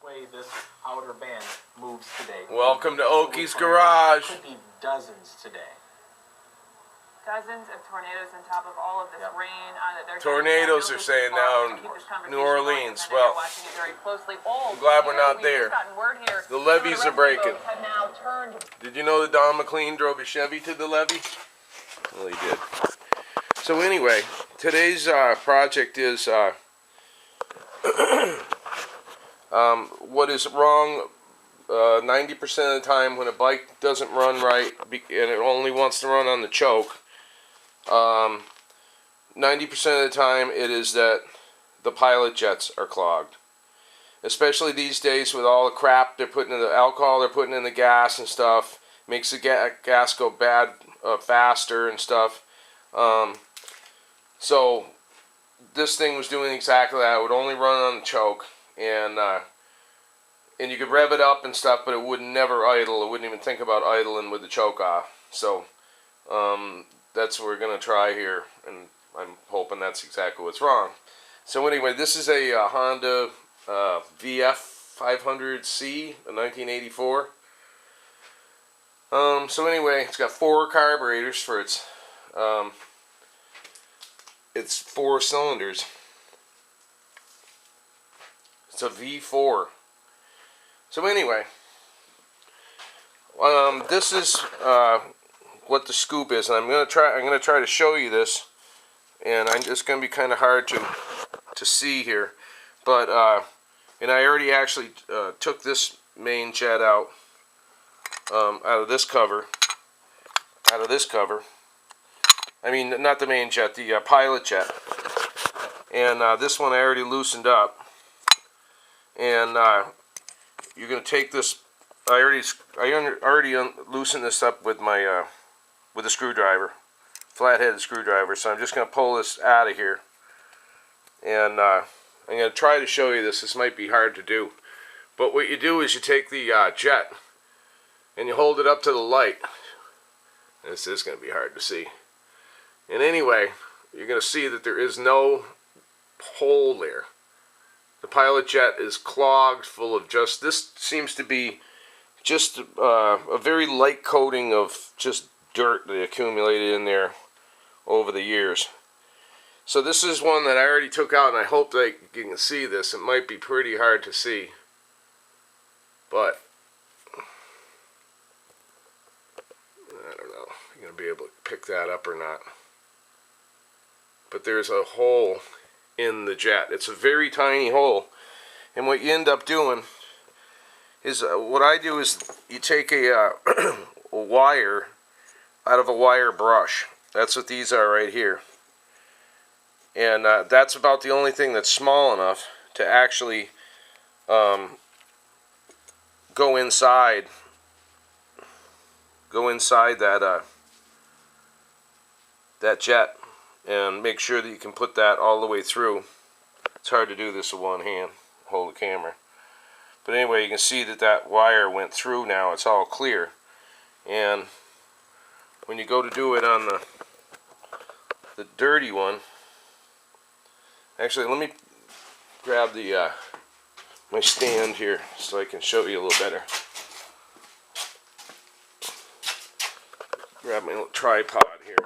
way this outer band moves today. Welcome to Oakys Garage. Could be dozens today. Dozens of tornadoes on top of all of this rain. Tornadoes are saying now in New Orleans. Well, I'm glad we're not there. The levees are breaking. Did you know that Don McLean drove a Chevy to the levee? Well, he did. So anyway, today's project is what is wrong 90% of the time when a bike doesn't run right and it only wants to run on the choke. 90% of the time it is that the pilot jets are clogged. Especially these days with all the crap they're putting in the alcohol, they're putting in the gas and stuff. Makes the gas go bad faster and stuff. So this thing was doing exactly that. It would only run on the choke, and you could rev it up and stuff, but it would never idle. It wouldn't even think about idling with the choke off. So that's what we're going to try here, and I'm hoping that's exactly what's wrong. So anyway, this is a Honda VF 500C, a 1984. So anyway, it's got 4 carburetors for its 4 cylinders. It's a V4. So anyway, this is what the scoop is, and I'm gonna try to show you this, and it's gonna be kind of hard to see here, but and I already actually took this main jet out of this cover. I mean, not the main jet, the pilot jet. And this one I already loosened up. And you're gonna take this. I already loosened this up with my with a screwdriver, flat-headed screwdriver. So I'm just gonna pull this out of here. And I'm gonna try to show you this. This might be hard to do, but what you do is you take the jet and you hold it up to the light. This is gonna be hard to see. And anyway, you're going to see that there is no hole there. The pilot jet is clogged full of just, this seems to be just a very light coating of just dirt that accumulated in there over the years. So this is one that I already took out, and I hope that you can see this. It might be pretty hard to see, but I don't know if you're going to be able to pick that up or not. But there's a hole in the jet. It's a very tiny hole. And what you end up doing is, what I do is you take a wire out of a wire brush. That's what these are right here. And that's about the only thing that's small enough to actually go inside that jet. And make sure that you can put that all the way through. It's hard to do this with one hand, hold the camera. But anyway, you can see that that wire went through now. It's all clear. And when you go to do it on the dirty one, actually let me grab the my stand here so I can show you a little better. Grab my little tripod here.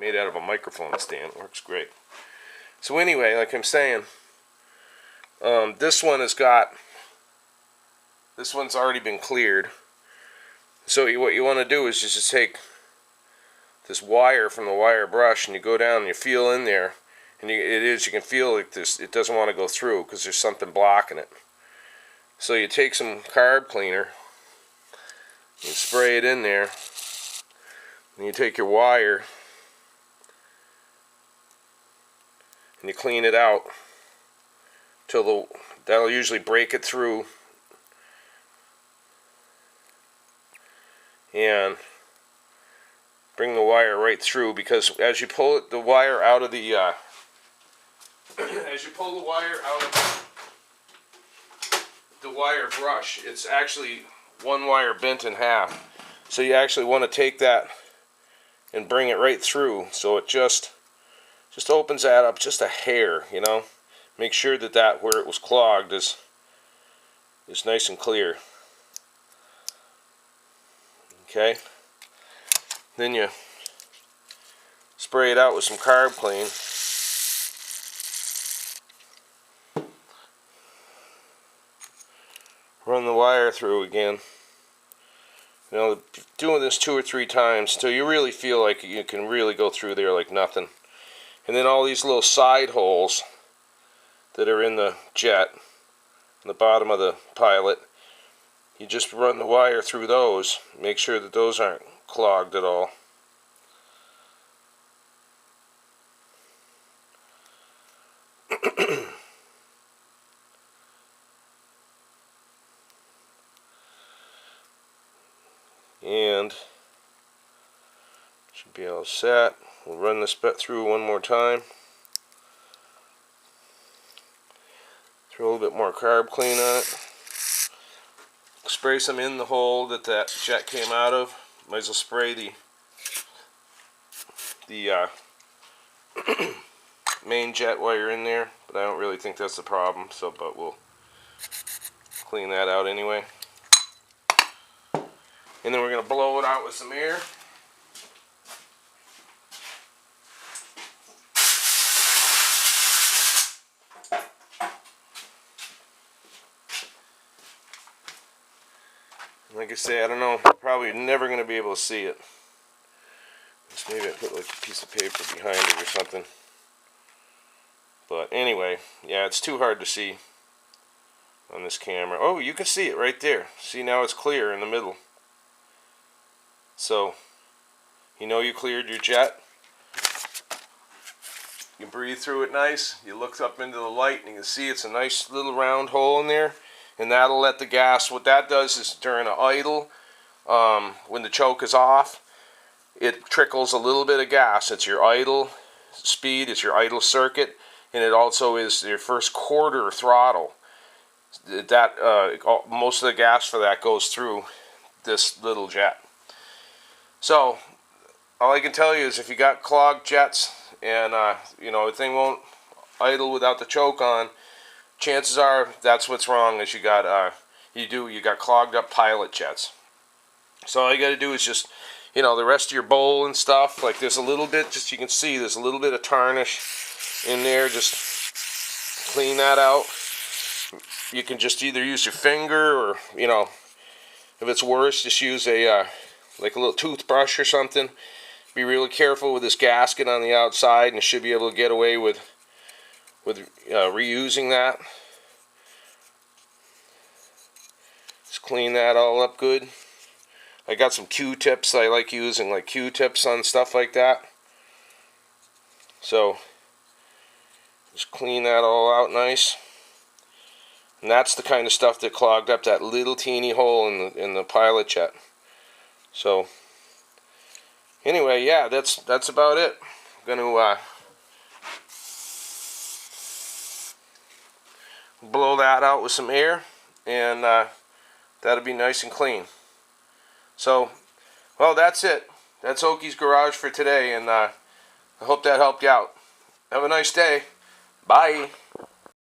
Made out of a microphone stand. Works great. So anyway, like I'm saying, this one's already been cleared. So what you want to do is just take this wire from the wire brush, and you go down and you feel in there, and you can feel like this. It doesn't want to go through because there's something blocking it. So you take some carb cleaner, you spray it in there, and you take your wire and you clean it out till that'll usually break it through, and bring the wire right through, because as you pull the wire out of the wire brush, it's actually one wire bent in half. So you actually want to take that and bring it right through, so it just opens that up just a hair, you know. Make sure that where it was clogged is nice and clear. Okay. Then you spray it out with some Carb Clean. Run the wire through again. You know, doing this 2 or 3 times until you really feel like you can really go through there like nothing. And then all these little side holes that are in the jet, on the bottom of the pilot, you just run the wire through those. Make sure that those aren't clogged at all. And should be all set. We'll run this bit through one more time. Throw a little bit more Carb Clean on it. Spray some in the hole that jet came out of. Might as well spray the main jet while you're in there, but I don't really think that's the problem. So, but we'll clean that out anyway. And then we're going to blow it out with some air. Like I say, I don't know, probably never going to be able to see it. Just maybe I put like a piece of paper behind it or something. But anyway, yeah, it's too hard to see on this camera. Oh, you can see it right there. See, now it's clear in the middle. So, you know you cleared your jet. You can breathe through it nice. You look up into the light and you can see it's a nice little round hole in there. And that'll let the gas, what that does is during an idle, when the choke is off, it trickles a little bit of gas. It's your idle speed, it's your idle circuit, and it also is your first quarter throttle. Most of the gas for that goes through this little jet. So, all I can tell you is if you got clogged jets and you know, the thing won't idle without the choke on, chances are that's what's wrong. Is you got clogged up pilot jets. So all you got to do is just, you know, the rest of your bowl and stuff, like there's a little bit, just you can see there's a little bit of tarnish in there. Just clean that out. You can just either use your finger or, you know, if it's worse, just use a like a little toothbrush or something. Be really careful with this gasket on the outside, and you should be able to get away with reusing that. Just clean that all up good. I got some Q-tips I like using, like Q-tips on stuff like that. So just clean that all out nice. And that's the kind of stuff that clogged up that little teeny hole in the pilot jet. So anyway, yeah, that's about it. I'm gonna blow that out with some air, and that'll be nice and clean. So, well, that's it. That's Oakys Garage for today, and I hope that helped you out. Have a nice day. Bye.